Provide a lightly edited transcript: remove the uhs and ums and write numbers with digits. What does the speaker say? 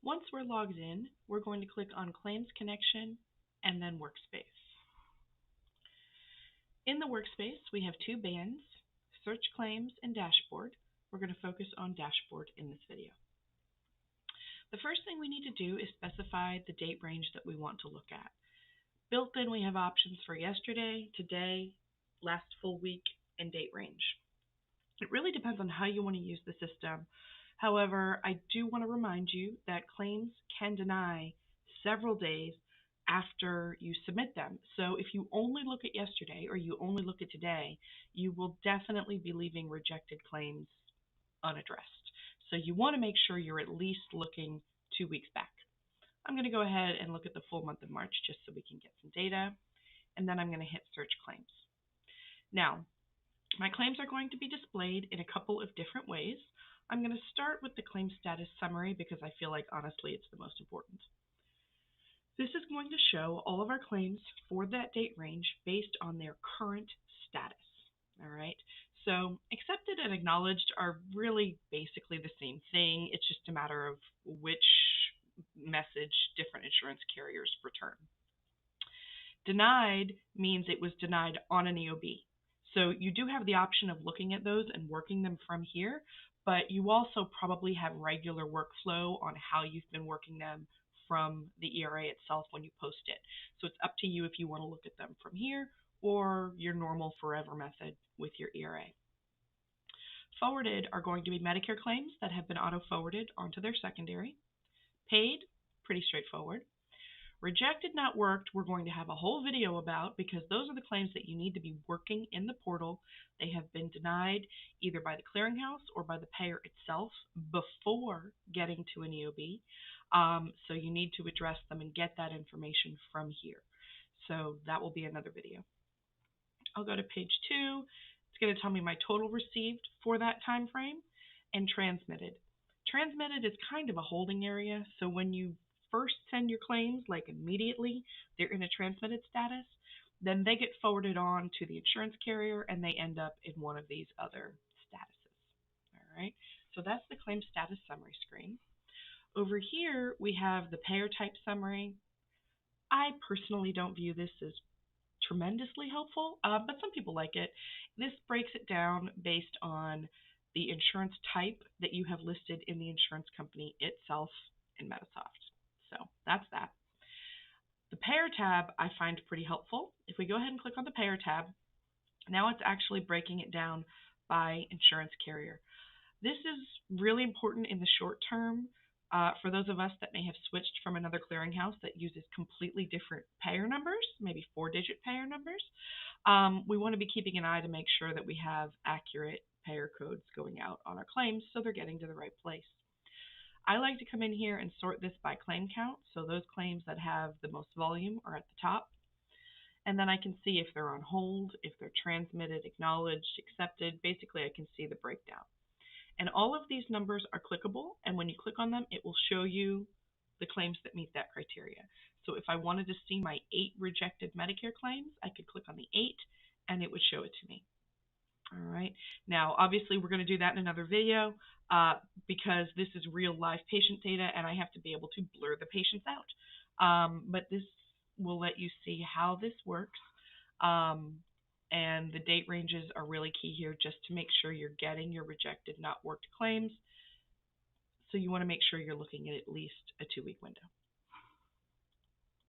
Once we're logged in, we're going to click on Claims Connection and then Workspace. In the Workspace, we have two bands, Search Claims and Dashboard. We're going to focus on Dashboard in this video. The first thing we need to do is specify the date range that we want to look at. Built in, we have options for yesterday, today, last full week, and date range. It really depends on how you want to use the system. However, I do want to remind you that claims can deny several days after you submit them. So if you only look at yesterday or you only look at today, you will definitely be leaving rejected claims unaddressed. So you want to make sure you're at least looking 2 weeks back. I'm going to go ahead and look at the full month of March just so we can get some data, and then I'm going to hit Search Claims. Now, my claims are going to be displayed in a couple of different ways. I'm going to start with the claim status summary because I feel like honestly it's the most important. This is going to show all of our claims for that date range based on their current status. All right. So accepted and acknowledged are really basically the same thing. It's just a matter of which message different insurance carriers return. Denied means it was denied on an EOB. So you do have the option of looking at those and working them from here, but you also probably have regular workflow on how you've been working them from the ERA itself when you post it. So it's up to you if you want to look at them from here or your normal forever method with your ERA. Forwarded are going to be Medicare claims that have been auto-forwarded onto their secondary. Paid, pretty straightforward. Rejected, not worked, we're going to have a whole video about because those are the claims that you need to be working in the portal. They have been denied either by the clearinghouse or by the payer itself before getting to an EOB. So you need to address them and get that information from here. So that will be another video. I'll go to page 2. It's going to tell me my total received for that time frame and transmitted. Transmitted is kind of a holding area. So when you first send your claims, like immediately, they're in a transmitted status, then they get forwarded on to the insurance carrier and they end up in one of these other statuses. All right, so that's the claim status summary screen. Over here, we have the payer type summary. I personally don't view this as tremendously helpful, but some people like it. This breaks it down based on the insurance type that you have listed in the insurance company itself in Medisoft. So that's that. The payer tab I find pretty helpful. If we go ahead and click on the payer tab, now it's actually breaking it down by insurance carrier. This is really important in the short term for those of us that may have switched from another clearinghouse that uses completely different payer numbers, maybe 4-digit payer numbers. We want to be keeping an eye to make sure that we have accurate payer codes going out on our claims so they're getting to the right place. I like to come in here and sort this by claim count, so those claims that have the most volume are at the top. And then I can see if they're on hold, if they're transmitted, acknowledged, accepted. Basically, I can see the breakdown. And all of these numbers are clickable, and when you click on them, it will show you the claims that meet that criteria. So if I wanted to see my 8 rejected Medicare claims, I could click on the 8, and it would show it to me. All right. Now, obviously, we're going to do that in another video because this is real live patient data, and I have to be able to blur the patients out. But this will let you see how this works. And the date ranges are really key here just to make sure you're getting your rejected, not worked claims. So you want to make sure you're looking at least a 2-week